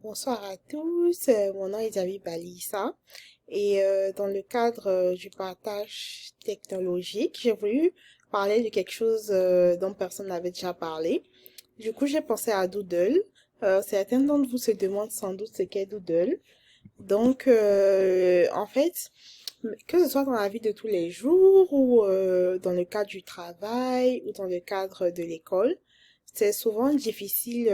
Bonsoir à tous, mon nom est David Balissa et dans le cadre du partage technologique, j'ai voulu parler de quelque chose dont personne n'avait déjà parlé. Du coup, j'ai pensé à Doodle. Certains d'entre vous se demandent sans doute ce qu'est Doodle. Donc, en fait, que ce soit dans la vie de tous les jours ou dans le cadre du travail ou dans le cadre de l'école, c'est souvent difficile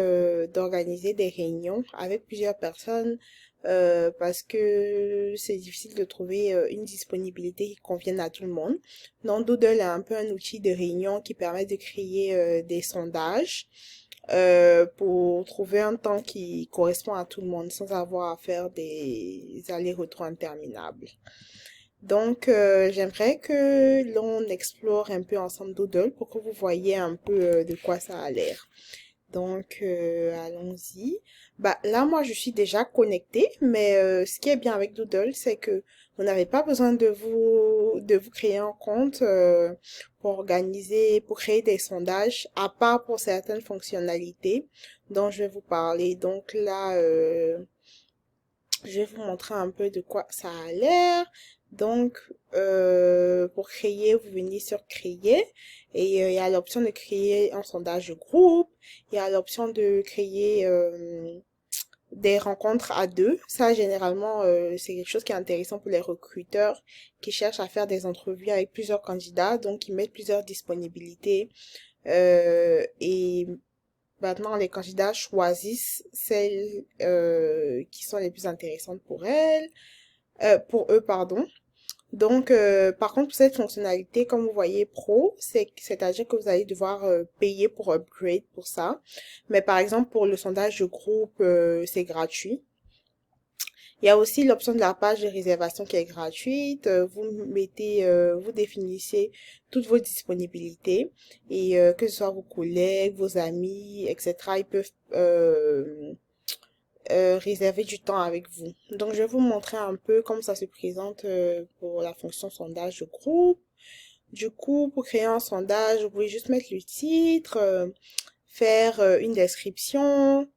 d'organiser des réunions avec plusieurs personnes parce que c'est difficile de trouver une disponibilité qui convienne à tout le monde. Donc, Doodle est un peu un outil de réunion qui permet de créer des sondages pour trouver un temps qui correspond à tout le monde sans avoir à faire des allers-retours interminables. Donc, j'aimerais que l'on explore un peu ensemble Doodle pour que vous voyez un peu de quoi ça a l'air. Donc, allons-y. Bah, là, moi, je suis déjà connectée, mais ce qui est bien avec Doodle, c'est que vous n'avez pas besoin de vous créer un compte pour organiser, pour créer des sondages, à part pour certaines fonctionnalités dont je vais vous parler. Donc là, je vais vous montrer un peu de quoi ça a l'air. Donc, pour créer, vous venez sur créer et il y a l'option de créer un sondage de groupe. Il y a l'option de créer des rencontres à deux. Ça, généralement, c'est quelque chose qui est intéressant pour les recruteurs qui cherchent à faire des entrevues avec plusieurs candidats. Donc, ils mettent plusieurs disponibilités. Et maintenant, les candidats choisissent celles qui sont les plus intéressantes pour eux, pardon. Donc, par contre, pour cette fonctionnalité, comme vous voyez, Pro, c'est-à-dire que vous allez devoir payer pour upgrade pour ça. Mais par exemple, pour le sondage de groupe, c'est gratuit. Il y a aussi l'option de la page de réservation qui est gratuite. Vous définissez toutes vos disponibilités et que ce soit vos collègues, vos amis, etc. Ils peuvent réserver du temps avec vous. Donc, je vais vous montrer un peu comment ça se présente pour la fonction sondage de groupe. Du coup, pour créer un sondage, vous pouvez juste mettre le titre, faire une description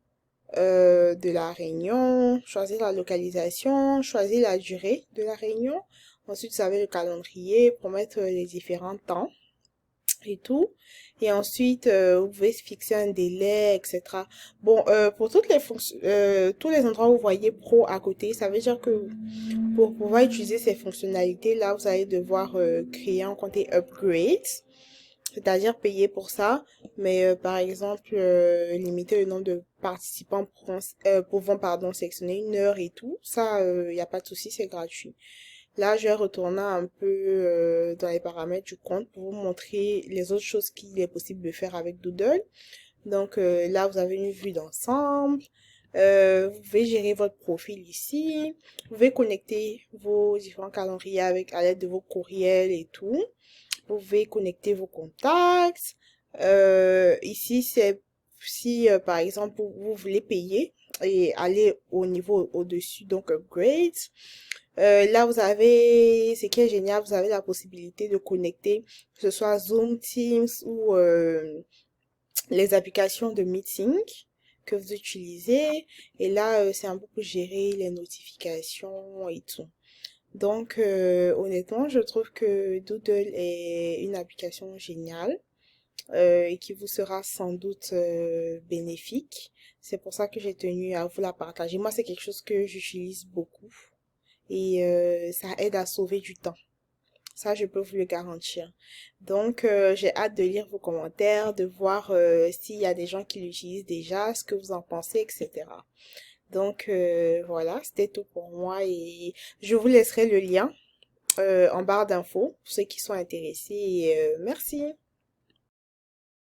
de la réunion, choisir la localisation, choisir la durée de la réunion. Ensuite, vous avez le calendrier pour mettre les différents temps et tout. Et ensuite, vous pouvez fixer un délai, etc. Bon, pour toutes les fonctions, tous les endroits où vous voyez pro à côté, ça veut dire que pour pouvoir utiliser ces fonctionnalités-là, vous allez devoir créer un compte et upgrade, c'est-à-dire payer pour ça. Mais par exemple, limiter le nombre de participants pouvant, pardon, sélectionner une heure et tout. Ça, il n'y a pas de souci, c'est gratuit. Là, je vais retourner un peu dans les paramètres du compte pour vous montrer les autres choses qu'il est possible de faire avec Doodle. Donc là, vous avez une vue d'ensemble. Vous pouvez gérer votre profil ici. Vous pouvez connecter vos différents calendriers avec à l'aide de vos courriels et tout. Vous pouvez connecter vos contacts. Ici, c'est si par exemple vous voulez payer et aller au niveau au-dessus, donc upgrade. Là, ce qui est génial, vous avez la possibilité de connecter, que ce soit Zoom, Teams ou les applications de meeting que vous utilisez. Et là, c'est un peu pour gérer les notifications et tout. Donc, honnêtement, je trouve que Doodle est une application géniale et qui vous sera sans doute bénéfique. C'est pour ça que j'ai tenu à vous la partager. Moi, c'est quelque chose que j'utilise beaucoup et ça aide à sauver du temps. Ça, je peux vous le garantir. Donc, j'ai hâte de lire vos commentaires, de voir s'il y a des gens qui l'utilisent déjà, ce que vous en pensez, etc. Donc, voilà, c'était tout pour moi et je vous laisserai le lien en barre d'infos pour ceux qui sont intéressés. Et, merci.